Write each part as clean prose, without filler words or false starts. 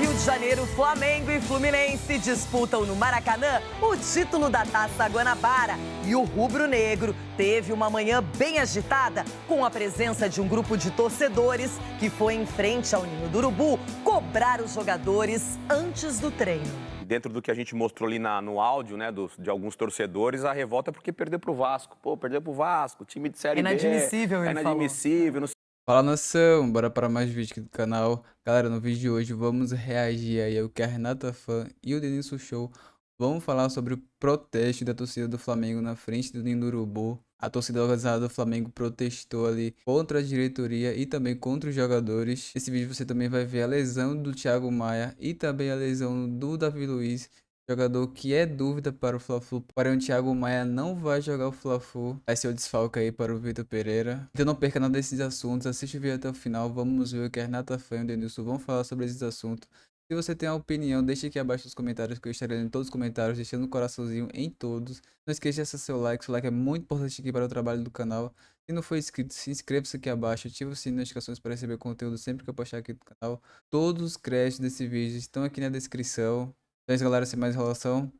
Rio de Janeiro, Flamengo e Fluminense disputam no Maracanã o título da Taça Guanabara. E o rubro-negro teve uma manhã bem agitada com a presença de um grupo de torcedores que foi em frente ao Ninho do Urubu cobrar os jogadores antes do treino. Dentro do que a gente mostrou ali no áudio, né, de alguns torcedores, a revolta é porque perdeu pro Vasco. Pô, perdeu pro Vasco, time de Série B. Inadmissível, ele inadmissível. Fala, nação, bora para mais vídeo aqui do canal. Galera, no vídeo de hoje vamos reagir aí ao que a Renata Fã e o Denilson Show vão falar sobre o protesto da torcida do Flamengo na frente do Ninho do Urubu. A torcida organizada do Flamengo protestou ali contra a diretoria e também contra os jogadores. Nesse vídeo você também vai ver a lesão do Thiago Maia e também a lesão do Davi Luiz, jogador que é dúvida para o Fla-Flu, porém o Thiago Maia não vai jogar o Fla-Flu, vai ser o desfalque aí para o Vitor Pereira. Então não perca nada desses assuntos, assiste o vídeo até o final, vamos ver o que a Renata Fã e o Denilson vão falar sobre esses assuntos. Se você tem uma opinião, deixe aqui abaixo nos comentários que eu estarei lendo todos os comentários, deixando um coraçãozinho em todos. Não esqueça de acessar seu like é muito importante aqui para o trabalho do canal. Se não for inscrito, se inscreva-se aqui abaixo, ative o sininho de notificações para receber conteúdo sempre que eu postar aqui no canal. Todos os créditos desse vídeo estão aqui na descrição. Então é isso, galera, sem mais enrolação,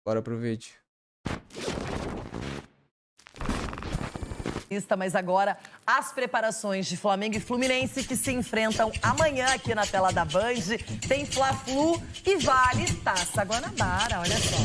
bora pro vídeo. Mas agora, as preparações de Flamengo e Fluminense que se enfrentam amanhã aqui na tela da Band. Tem Fla-Flu e vale Taça Guanabara, olha só.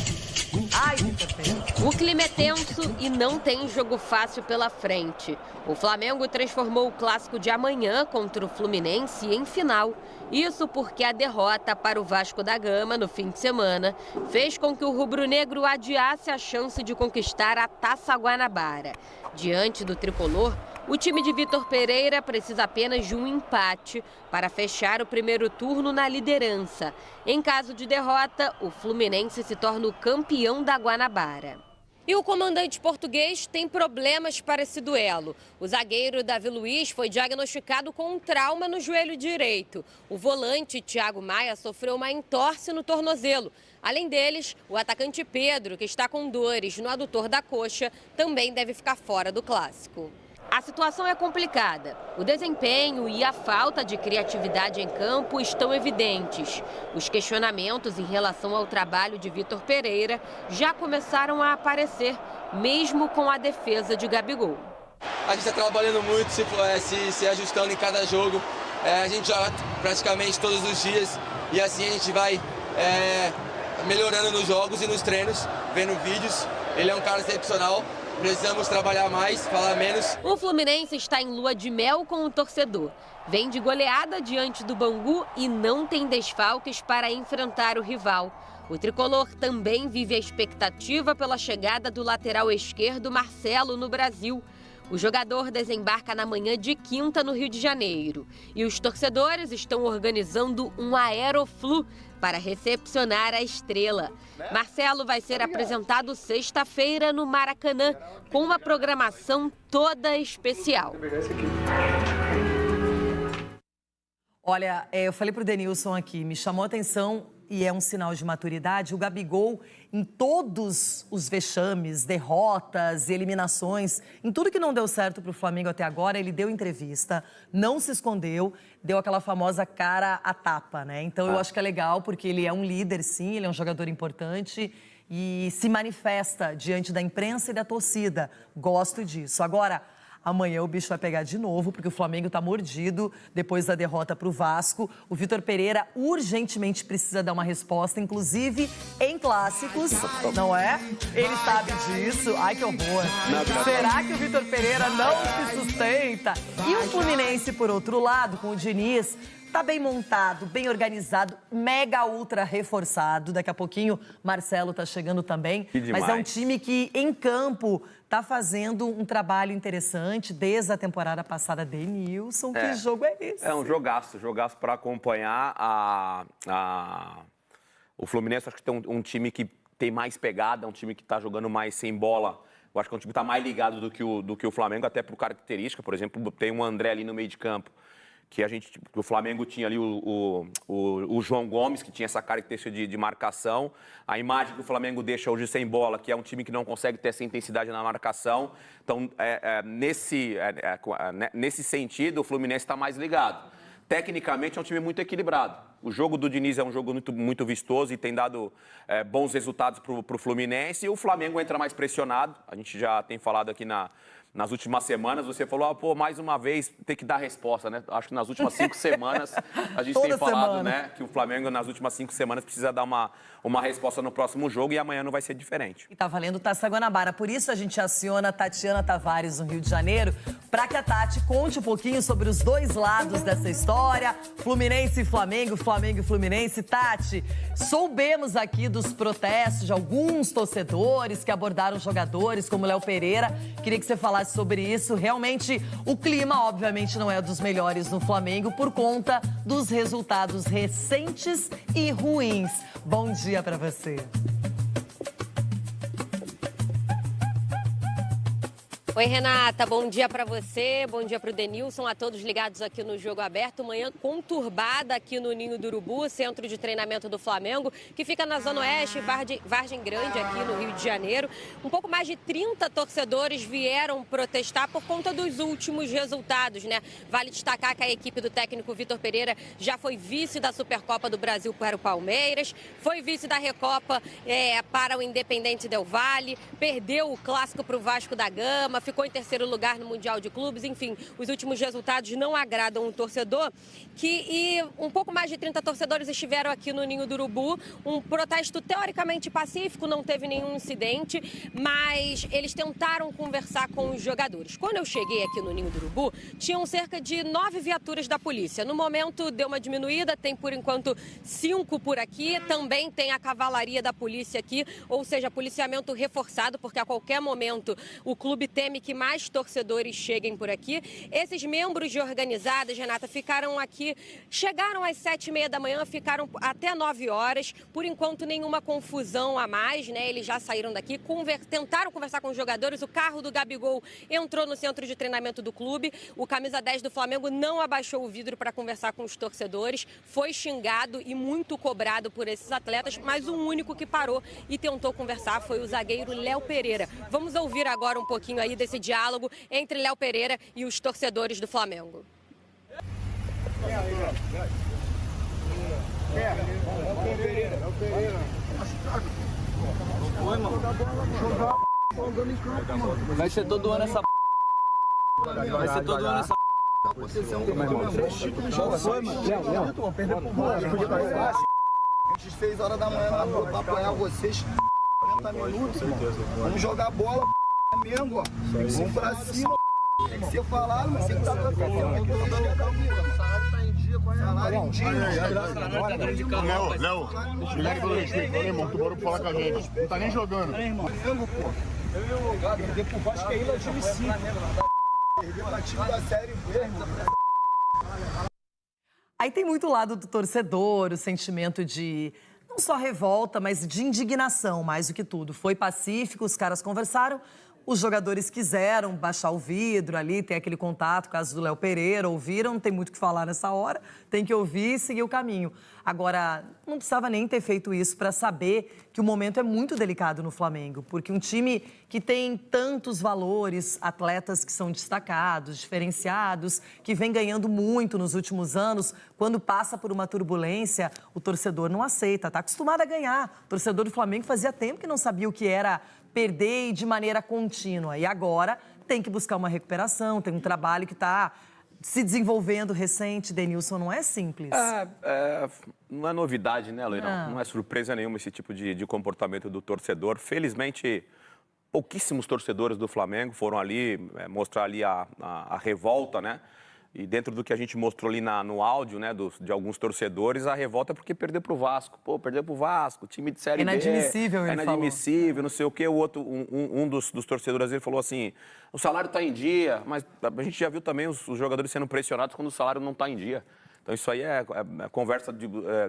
Ai, Vitor Pereira. O clima é tenso e não tem jogo fácil pela frente. O Flamengo transformou o clássico de amanhã contra o Fluminense em final. Isso porque a derrota para o Vasco da Gama no fim de semana fez com que o rubro-negro adiasse a chance de conquistar a Taça Guanabara. Diante do tricolor, o time de Vitor Pereira precisa apenas de um empate para fechar o primeiro turno na liderança. Em caso de derrota, o Fluminense se torna o campeão da Guanabara. E o comandante português tem problemas para esse duelo. O zagueiro Davi Luiz foi diagnosticado com um trauma no joelho direito. O volante Thiago Maia sofreu uma entorse no tornozelo. Além deles, o atacante Pedro, que está com dores no adutor da coxa, também deve ficar fora do clássico. A situação é complicada. O desempenho e a falta de criatividade em campo estão evidentes. Os questionamentos em relação ao trabalho de Vitor Pereira já começaram a aparecer, mesmo com a defesa de Gabigol. A gente está trabalhando muito, se ajustando em cada jogo. A gente joga praticamente todos os dias e assim a gente vai melhorando nos jogos e nos treinos, vendo vídeos. Ele é um cara excepcional. Precisamos trabalhar mais, falar menos. O Fluminense está em lua de mel com o torcedor. Vem de goleada diante do Bangu e não tem desfalques para enfrentar o rival. O tricolor também vive a expectativa pela chegada do lateral esquerdo Marcelo no Brasil. O jogador desembarca na manhã de quinta no Rio de Janeiro. E os torcedores estão organizando um aeroflu para recepcionar a estrela. Marcelo vai ser apresentado sexta-feira no Maracanã, com uma programação toda especial. Olha, eu falei pro Denilson aqui, me chamou a atenção e é um sinal de maturidade. O Gabigol, em todos os vexames, derrotas, eliminações, em tudo que não deu certo pro Flamengo até agora, ele deu entrevista, não se escondeu, deu aquela famosa cara a tapa, né? Então eu acho que é legal, porque ele é um líder, sim, ele é um jogador importante e se manifesta diante da imprensa e da torcida. Gosto disso. Agora, amanhã o bicho vai pegar de novo, porque o Flamengo está mordido depois da derrota para o Vasco. O Vitor Pereira urgentemente precisa dar uma resposta, inclusive em clássicos, não é? Ele sabe disso. Ai, que horror. Será que o Vitor Pereira não se sustenta? E o Fluminense, por outro lado, com o Diniz, tá bem montado, bem organizado, mega ultra reforçado. Daqui a pouquinho Marcelo tá chegando também. Mas é um time que, em campo, tá fazendo um trabalho interessante desde a temporada passada. Denilson, que jogo é esse? É um jogaço para acompanhar o Fluminense. Acho que tem um time que tem mais pegada, um time que tá jogando mais sem bola. Eu acho que é um time que tá mais ligado do que o Flamengo, até por característica. Por exemplo, tem um André ali no meio de campo, que o Flamengo tinha ali o João Gomes, que tinha essa característica de marcação. A imagem que o Flamengo deixa hoje sem bola, que é um time que não consegue ter essa intensidade na marcação. Então, nesse sentido, o Fluminense está mais ligado. tecnicamente é um time muito equilibrado. O jogo do Diniz é um jogo muito vistoso e tem dado bons resultados para o Fluminense. E o Flamengo entra mais pressionado. A gente já tem falado aqui nas últimas semanas. Você falou, mais uma vez, tem que dar resposta, né? Acho que nas últimas 5 semanas a gente tem falado, né, que o Flamengo nas últimas 5 semanas precisa dar uma resposta no próximo jogo e amanhã não vai ser diferente. E tá valendo Taça Guanabara. Por isso a gente aciona a Tatiana Tavares no Rio de Janeiro para que a Tati conte um pouquinho sobre os dois lados dessa história. Fluminense e Flamengo, Flamengo e Fluminense. Tati, soubemos aqui dos protestos de alguns torcedores que abordaram jogadores como Léo Pereira. Queria que você falasse sobre isso. Realmente, o clima, obviamente, não é dos melhores no Flamengo por conta dos resultados recentes e ruins. Bom dia para você. Oi, Renata, bom dia para você, bom dia para o Denilson, a todos ligados aqui no Jogo Aberto. Manhã conturbada aqui no Ninho do Urubu, centro de treinamento do Flamengo, que fica na Zona Oeste, Vargem Grande, aqui no Rio de Janeiro. Um pouco mais de 30 torcedores vieram protestar por conta dos últimos resultados, né? Vale destacar que a equipe do técnico Vitor Pereira já foi vice da Supercopa do Brasil para o Palmeiras, foi vice da Recopa para o Independente Del Valle, perdeu o clássico para o Vasco da Gama, ficou em terceiro lugar no Mundial de Clubes. Enfim, os últimos resultados não agradam o torcedor. E um pouco mais de 30 torcedores estiveram aqui no Ninho do Urubu. Um protesto teoricamente pacífico, não teve nenhum incidente, mas eles tentaram conversar com os jogadores. Quando eu cheguei aqui no Ninho do Urubu, tinham cerca de 9 viaturas da polícia. No momento deu uma diminuída, tem por enquanto 5 por aqui. Também tem a cavalaria da polícia aqui, ou seja, policiamento reforçado, porque a qualquer momento o clube teme que mais torcedores cheguem por aqui. Esses membros de organizadas, Renata, ficaram aqui, chegaram às 7h30 da manhã, ficaram até 9 horas. Por enquanto, nenhuma confusão a mais, né? Eles já saíram daqui, tentaram conversar com os jogadores. O carro do Gabigol entrou no centro de treinamento do clube. O camisa 10 do Flamengo não abaixou o vidro para conversar com os torcedores. Foi xingado e muito cobrado por esses atletas, mas o único que parou e tentou conversar foi o zagueiro Léo Pereira. Vamos ouvir agora um pouquinho aí desse diálogo entre Léo Pereira e os torcedores do Flamengo. Vai ser todo ano essa vai ser todo ano essa A gente 6 horas da manhã lá pra apoiar vocês 40 minutos, irmão. Vamos jogar bola mesmo, ó. Vamos pra cima, tem que ser falado, mas tem que estar tranquilo. Salário tá em dia, qual é? Salário em dia. Léo, Guilherme do respeito, irmão, tu bora falar com a gente. Não tá nem jogando. Flamengo, pô. Perder pro Vasco é inadmissível. Perder pra time da Série B, irmão. Aí tem muito lado do torcedor, o sentimento de não só revolta, mas de indignação, mais do que tudo. Foi pacífico, os caras conversaram, os jogadores quiseram baixar o vidro ali, ter aquele contato, caso do Léo Pereira, ouviram, não tem muito o que falar nessa hora, tem que ouvir e seguir o caminho. Agora, não precisava nem ter feito isso para saber que o momento é muito delicado no Flamengo, porque um time que tem tantos valores, atletas que são destacados, diferenciados, que vem ganhando muito nos últimos anos, quando passa por uma turbulência, o torcedor não aceita, está acostumado a ganhar. O torcedor do Flamengo fazia tempo que não sabia o que era perder e de maneira contínua. E agora tem que buscar uma recuperação, tem um trabalho que está se desenvolvendo recente. Denilson, não é simples. Não é novidade, né, Leirão? Não é surpresa nenhuma esse tipo de comportamento do torcedor. Felizmente, pouquíssimos torcedores do Flamengo foram ali mostrar ali a revolta, né? E dentro do que a gente mostrou ali no áudio, né, de alguns torcedores, a revolta é porque perdeu pro Vasco. Pô, perdeu pro Vasco, time de Série B. Inadmissível, ele inadmissível, não sei o quê. O outro, um dos torcedores, ele falou assim, o salário tá em dia, mas a gente já viu também os jogadores sendo pressionados quando o salário não tá em dia. Então isso aí é conversa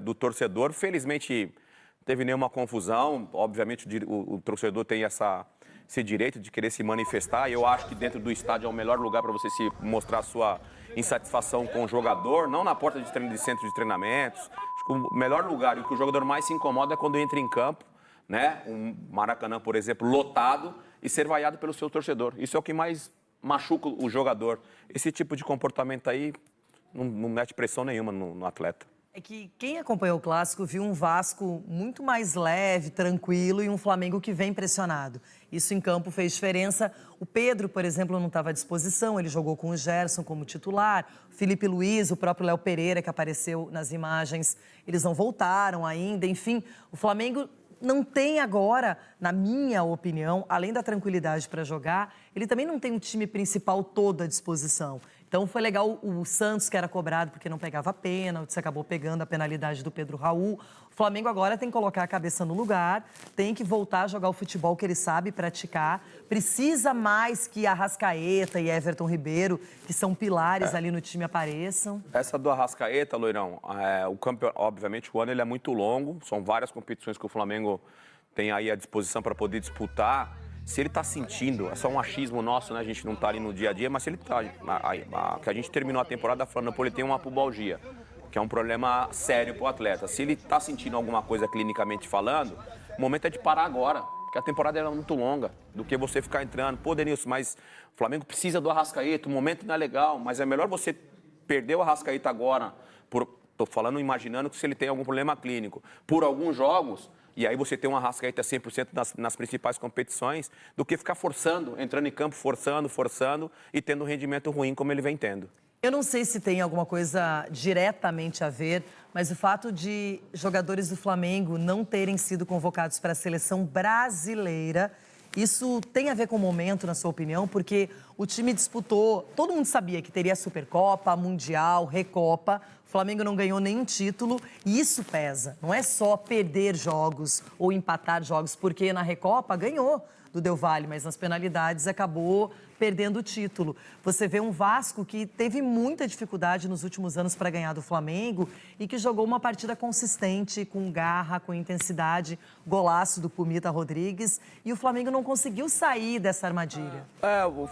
do torcedor. Felizmente, não teve nenhuma confusão. Obviamente, o torcedor tem esse direito de querer se manifestar. E eu acho que dentro do estádio é o melhor lugar para você se mostrar a sua insatisfação com o jogador, não na porta de centro de treinamentos. Acho que o melhor lugar e o que o jogador mais se incomoda é quando entra em campo, né? Um Maracanã, por exemplo, lotado e ser vaiado pelo seu torcedor. Isso é o que mais machuca o jogador. Esse tipo de comportamento aí não mete pressão nenhuma no atleta. É que quem acompanhou o Clássico viu um Vasco muito mais leve, tranquilo e um Flamengo que vem pressionado. Isso em campo fez diferença. O Pedro, por exemplo, não estava à disposição, ele jogou com o Gerson como titular. O Felipe Luiz, o próprio Léo Pereira, que apareceu nas imagens, eles não voltaram ainda. Enfim, o Flamengo não tem agora, na minha opinião, além da tranquilidade para jogar, ele também não tem um time principal todo à disposição. Então foi legal o Santos, que era cobrado porque não pegava pênalti, acabou pegando a penalidade do Pedro Raul. O Flamengo agora tem que colocar a cabeça no lugar, tem que voltar a jogar o futebol que ele sabe praticar. Precisa mais que Arrascaeta e Everton Ribeiro, que são pilares ali no time, apareçam. Essa do Arrascaeta, Loirão, o campeonato, obviamente o ano ele é muito longo, são várias competições que o Flamengo tem aí à disposição para poder disputar. Se ele está sentindo, é só um achismo nosso, né? A gente não está ali no dia a dia, mas se ele está... que a gente terminou a temporada falando, pô, ele tem uma pubalgia, que é um problema sério para o atleta. Se ele está sentindo alguma coisa clinicamente falando, o momento é de parar agora, porque a temporada é muito longa, do que você ficar entrando. Pô, Denilson, mas o Flamengo precisa do Arrascaeta, o momento não é legal, mas é melhor você perder o Arrascaeta agora, tô falando, imaginando que se ele tem algum problema clínico, por alguns jogos... E aí você tem um Arrascaeta 100% nas principais competições, do que ficar forçando, entrando em campo, forçando e tendo um rendimento ruim como ele vem tendo. Eu não sei se tem alguma coisa diretamente a ver, mas o fato de jogadores do Flamengo não terem sido convocados para a seleção brasileira, isso tem a ver com o momento, na sua opinião? Porque o time disputou, todo mundo sabia que teria Supercopa, Mundial, Recopa. O Flamengo não ganhou nenhum título e isso pesa. Não é só perder jogos ou empatar jogos, porque na Recopa ganhou do Del Valle, mas nas penalidades acabou perdendo o título. Você vê um Vasco que teve muita dificuldade nos últimos anos para ganhar do Flamengo e que jogou uma partida consistente, com garra, com intensidade, golaço do Pumita Rodrigues, e o Flamengo não conseguiu sair dessa armadilha.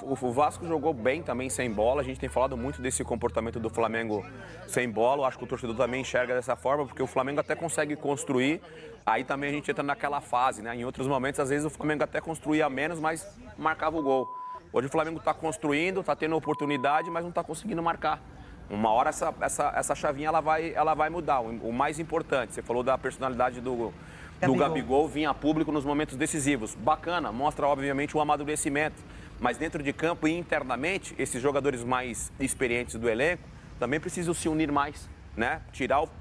O Vasco jogou bem também sem bola, a gente tem falado muito desse comportamento do Flamengo sem bola, eu acho que o torcedor também enxerga dessa forma, porque o Flamengo até consegue construir, aí também a gente entra naquela fase, né? Em outros momentos, às vezes o Flamengo até construía menos, mas marcava o gol. Hoje o Flamengo está construindo, está tendo oportunidade, mas não está conseguindo marcar. Uma hora essa chavinha ela vai mudar. O mais importante, você falou da personalidade do Gabigol vir a público nos momentos decisivos. Bacana, mostra obviamente o amadurecimento. Mas dentro de campo e internamente, esses jogadores mais experientes do elenco também precisam se unir mais, né?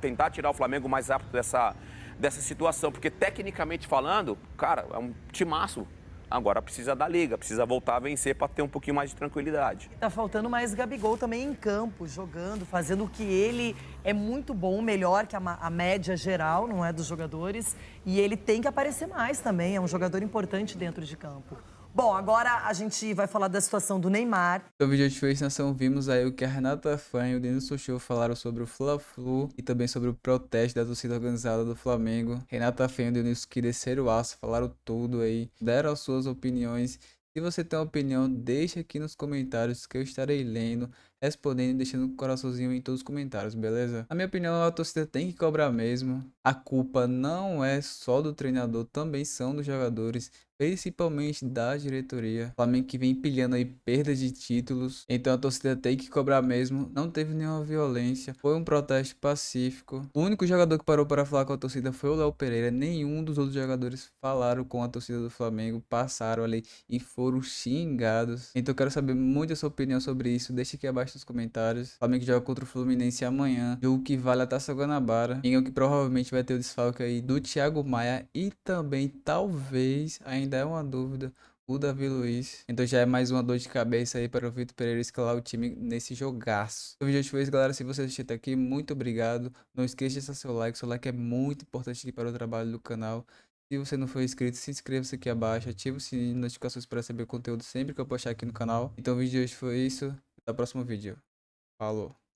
Tentar tirar o Flamengo mais rápido dessa situação. Porque tecnicamente falando, cara, é um timaço. Agora precisa da liga, precisa voltar a vencer para ter um pouquinho mais de tranquilidade. Tá faltando mais Gabigol também em campo, jogando, fazendo o que ele é muito bom, melhor que a média geral, não é, dos jogadores. E ele tem que aparecer mais também, é um jogador importante dentro de campo. Bom, agora a gente vai falar da situação do Neymar. No vídeo de hoje, nação, vimos aí o que a Renata Fã e o Denilson Show falaram sobre o Fla-Flu e também sobre o protesto da torcida organizada do Flamengo. Renata Fã e o Denilson que desceram o aço, falaram tudo aí, deram as suas opiniões. Se você tem uma opinião, deixa aqui nos comentários que eu estarei lendo, respondendo e deixando um coraçãozinho em todos os comentários, beleza? Na minha opinião, a torcida tem que cobrar mesmo. A culpa não é só do treinador, também são dos jogadores, principalmente da diretoria. O Flamengo que vem empilhando aí perda de títulos, então a torcida tem que cobrar mesmo. Não teve nenhuma violência, foi um protesto pacífico. O único jogador que parou para falar com a torcida foi o Léo Pereira. Nenhum dos outros jogadores falaram com a torcida do Flamengo, passaram ali e foram xingados. Então eu quero saber muito a sua opinião sobre isso, deixa aqui abaixo nos comentários. O Flamengo joga contra o Fluminense amanhã, jogo que vale a Taça Guanabara, em que provavelmente vai ter o desfalque aí do Thiago Maia e também talvez, ainda é uma dúvida, o Davi Luiz. Então já é mais uma dor de cabeça aí para o Vitor Pereira escalar o time nesse jogaço. O vídeo de hoje, galera, se você assistiu até aqui, muito obrigado. Não esqueça de deixar seu like é muito importante aqui para o trabalho do canal. Se você não for inscrito, se inscreva-se aqui abaixo, ative o sininho de notificações para receber conteúdo sempre que eu postar aqui no canal. Então o vídeo de hoje foi isso, até o próximo vídeo. Falou!